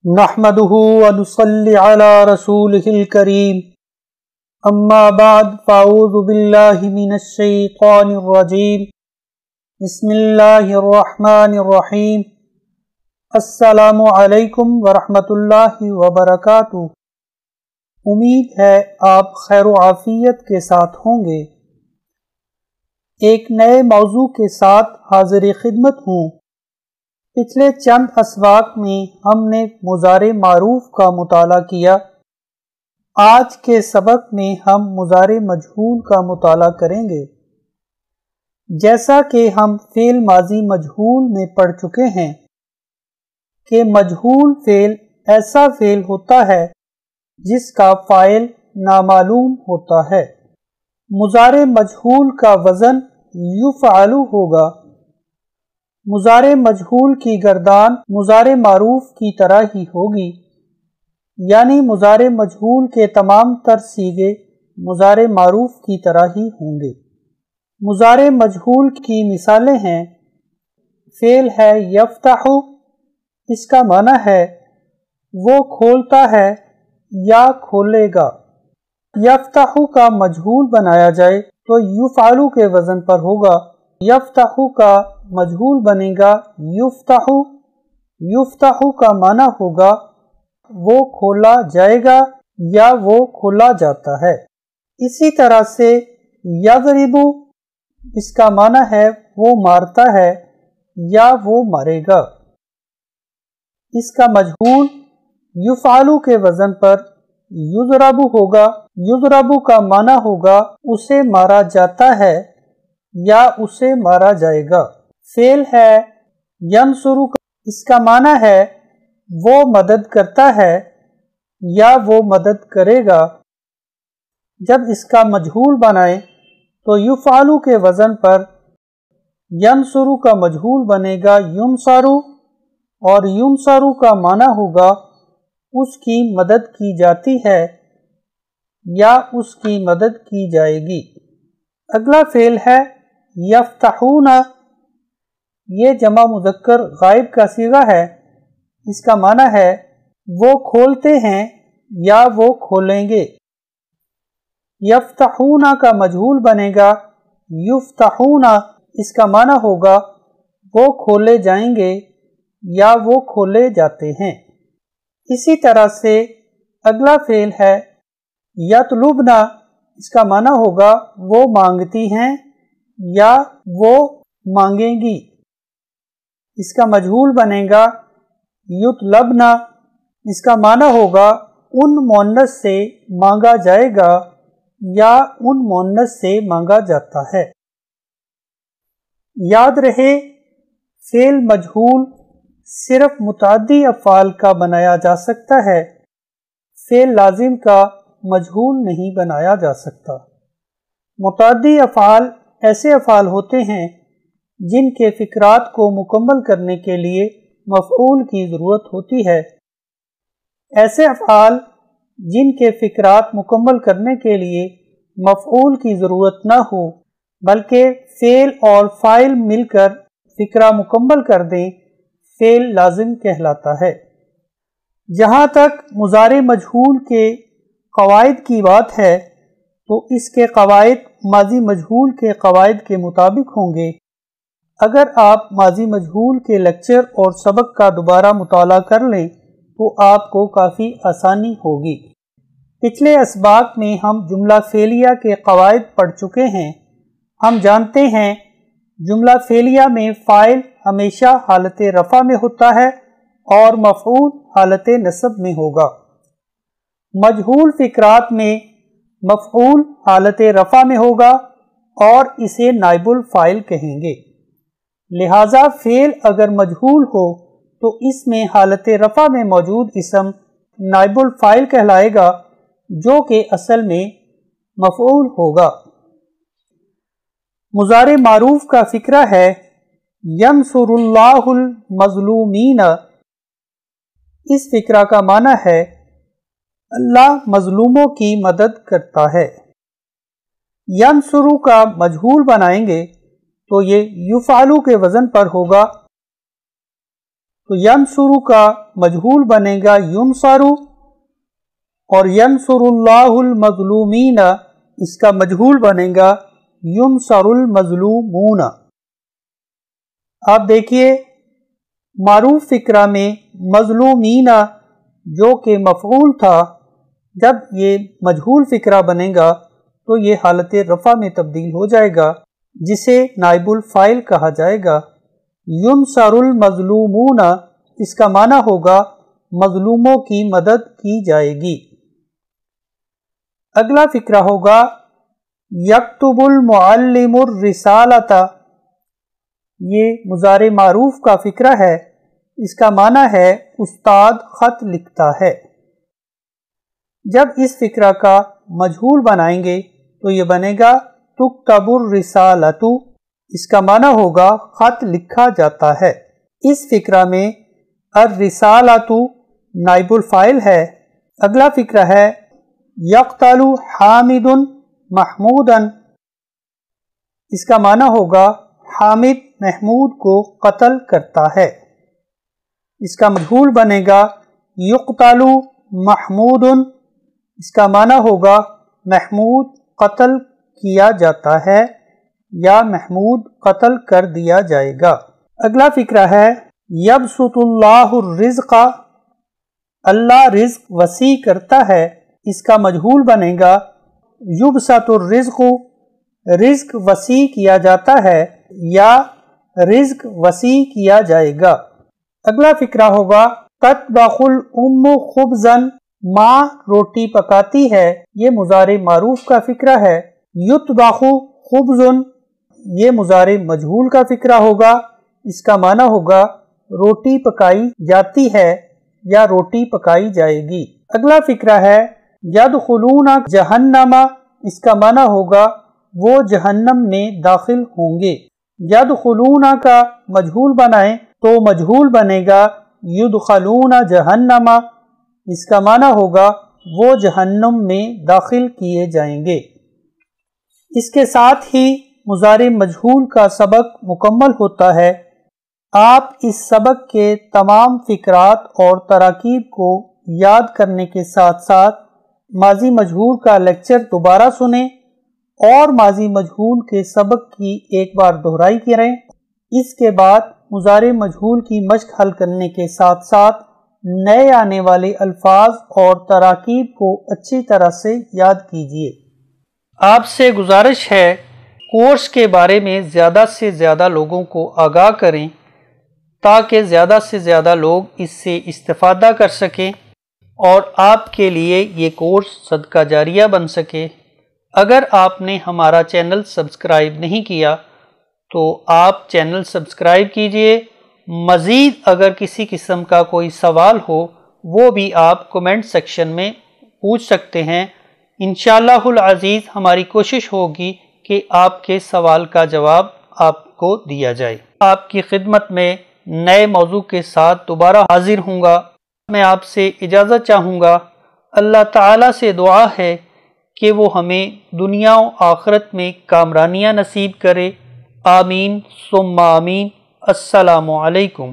نحمده ونصلي على رسوله الكريم اما بعد فاعوذ بالله من الشيطان الرجيم بسم الله الرحمن الرحيم السلام علیکم ورحمۃ اللہ وبرکاتہ۔ امید ہے آپ خیر و عافیت کے ساتھ ہوں گے۔ ایک نئے موضوع کے ساتھ حاضر خدمت ہوں۔ پچھلے چند اسباق میں ہم نے مضارع معروف کا مطالعہ کیا۔ آج کے سبق میں ہم مضارع مجہول کا مطالعہ کریں گے۔ جیسا کہ ہم فعل ماضی مجہول میں پڑھ چکے ہیں کہ مجہول فعل ایسا فعل ہوتا ہے جس کا فاعل نامعلوم ہوتا ہے۔ مضارع مجہول کا وزن یفعل ہوگا۔ مضارع مجہول کی گردان مضارع معروف کی طرح ہی ہوگی، یعنی مضارع مجہول کے تمام تر صیغے مضارع معروف کی طرح ہی ہوں گے۔ مضارع مجہول کی مثالیں ہیں، فعل ہے یفتح، اس کا معنی ہے وہ کھولتا ہے یا کھولے گا۔ یفتح کا مجہول بنایا جائے تو یفعل کے وزن پر ہوگا۔ یفتح کا مجہول بنے گا یفتح، یفتح کا معنی ہوگا وہ کھولا جائے گا یا وہ کھولا جاتا ہے۔ اسی طرح سے یضرب، اس کا معنی ہے وہ مارتا ہے یا وہ مارے گا۔ اس کا مجہول یفعل کے وزن پر یضرب ہوگا۔ یضرب کا معنی ہوگا اسے مارا جاتا ہے یا اسے مارا جائے گا۔ فعل ہے ینصر، اس کا معنی ہے وہ مدد کرتا ہے یا وہ مدد کرے گا۔ جب اس کا مجہول بنائیں تو یفعل کے وزن پر ینصر کا مجہول بنے گا ینصر، اور ینصر کا معنی ہوگا اس کی مدد کی جاتی ہے یا اس کی مدد کی جائے گی۔ اگلا فعل ہے یفتحون، یہ جمع مذکر غائب کا صیغہ ہے۔ اس کا معنی ہے وہ کھولتے ہیں یا وہ کھولیں گے۔ یفتحون کا مجہول بنے گا یفتحون، اس کا معنی ہوگا وہ کھولے جائیں گے یا وہ کھولے جاتے ہیں۔ اسی طرح سے اگلا فعل ہے یطلبن، اس کا معنی ہوگا وہ مانگتی ہیں یا وہ مانگیں گی۔ اس کا مجہول بنے گا یطلبن، اس کا معنی ہوگا ان مؤنث سے مانگا جائے گا یا ان مؤنث سے مانگا جاتا ہے۔ یاد رہے فعل مجہول صرف متعدی افعال کا بنایا جا سکتا ہے، فعل لازم کا مجہول نہیں بنایا جا سکتا۔ متعدی افعال ایسے افعال ہوتے ہیں جن کے فقرات کو مکمل کرنے کے لیے مفعول کی ضرورت ہوتی ہے۔ ایسے افعال جن کے فقرات مکمل کرنے کے لیے مفعول کی ضرورت نہ ہو بلکہ فعل اور فاعل مل کر فقرہ مکمل کر دیں، فعل لازم کہلاتا ہے۔ جہاں تک مضارع مجہول کے قواعد کی بات ہے تو اس کے قواعد ماضی مجہول کے قواعد کے مطابق ہوں گے۔ اگر آپ ماضی مجہول کے لیکچر اور سبق کا دوبارہ مطالعہ کر لیں تو آپ کو کافی آسانی ہوگی۔ پچھلے اسباق میں ہم جملہ فعلیہ کے قواعد پڑھ چکے ہیں۔ ہم جانتے ہیں جملہ فعلیہ میں فاعل ہمیشہ حالت رفع میں ہوتا ہے اور مفعول حالت نصب میں ہوگا۔ مجہول فقرات میں مفعول حالت رفع میں ہوگا اور اسے نائب الفاعل کہیں گے۔ لہٰذا فعل اگر مجہول ہو تو اس میں حالت رفع میں موجود اسم نائب الفاعل کہلائے گا، جو کہ اصل میں مفعول ہوگا۔ مضارع معروف کا فقرہ ہے ینصر اللہ المظلومین۔ اس فقرہ کا معنی ہے اللہ مظلوموں کی مدد کرتا ہے۔ ینصر کا مجہول بنائیں گے تو یہ یفعل کے وزن پر ہوگا، تو ینصرو کا مجہول بنے گا ینصرو، اور ینصر اللہ المظلومین اس کا مجہول بنے گا ینصر المظلومون۔ آپ دیکھیے معروف فقرہ میں مظلومین جو کہ مفعول تھا، جب یہ مجہول فقرہ بنے گا تو یہ حالت رفع میں تبدیل ہو جائے گا، جسے نائب الفاعل کہا جائے گا۔ ینصر المظلومون اس کا معنی ہوگا مظلوموں کی مدد کی جائے گی۔ اگلا فقرہ ہوگا یکتب المعلم الرسالۃ، یہ مضارع معروف کا فقرہ ہے، اس کا معنی ہے استاد خط لکھتا ہے۔ جب اس فقرہ کا مجہول بنائیں گے تو یہ بنے گا تکتب الرسالۃ، اس کا معنی ہوگا خط لکھا جاتا ہے۔ اس فقرہ میں الرسالۃ نائب الفاعل ہے۔ اگلا فقرہ ہے یقتل حامد محمودا، اس کا معنی ہوگا حامد محمود کو قتل کرتا ہے۔ اس کا مجہول بنے گا یقتل محمود، اس کا معنی ہوگا محمود قتل کیا جاتا ہے یا محمود قتل کر دیا جائے گا۔ اگلا فقرہ ہے یبسط اللہ الرزق، اللہ رزق وسیع کرتا ہے، اس کا مجہول بنے گا یبسط الرزق، رزق وسیع کیا جاتا ہے یا رزق وسیع کیا جائے گا۔ اگلا فقرہ ہوگا تطبخ الام خبزا، ماں روٹی پکاتی ہے، یہ مضارع معروف کا فقرہ ہے۔ یطبخ خبز یہ مضارع مجہول کا فقرہ ہوگا، اس کا معنی ہوگا روٹی پکائی جاتی ہے یا روٹی پکائی جائے گی۔ اگلا فقرہ ہے یدخلون جہنم، اس کا معنی ہوگا وہ جہنم میں داخل ہوں گے۔ یدخلون کا مجہول بنائیں تو مجہول بنے گا یدخلون جہنم، اس کا معنی ہوگا وہ جہنم میں داخل کیے جائیں گے۔ اس کے ساتھ ہی مضارع مجہول کا سبق مکمل ہوتا ہے۔ آپ اس سبق کے تمام فقرات اور تراکیب کو یاد کرنے کے ساتھ ساتھ ماضی مجہول کا لیکچر دوبارہ سنیں اور ماضی مجہول کے سبق کی ایک بار دہرائی کریں۔ اس کے بعد مضارع مجہول کی مشق حل کرنے کے ساتھ ساتھ نئے آنے والے الفاظ اور تراکیب کو اچھی طرح سے یاد کیجیے۔ آپ سے گزارش ہے کورس کے بارے میں زیادہ سے زیادہ لوگوں کو آگاہ کریں تاکہ زیادہ سے زیادہ لوگ اس سے استفادہ کر سکیں اور آپ کے لیے یہ کورس صدقہ جاریہ بن سکے۔ اگر آپ نے ہمارا چینل سبسکرائب نہیں کیا تو آپ چینل سبسکرائب کیجئے۔ مزید اگر کسی قسم کا کوئی سوال ہو وہ بھی آپ کمنٹ سیکشن میں پوچھ سکتے ہیں۔ انشاءاللہ العزیز ہماری کوشش ہوگی کہ آپ کے سوال کا جواب آپ کو دیا جائے۔ آپ کی خدمت میں نئے موضوع کے ساتھ دوبارہ حاضر ہوں گا۔ میں آپ سے اجازت چاہوں گا۔ اللہ تعالیٰ سے دعا ہے کہ وہ ہمیں دنیا و آخرت میں کامرانیاں نصیب کرے۔ آمین ثم آمین۔ السلام علیکم۔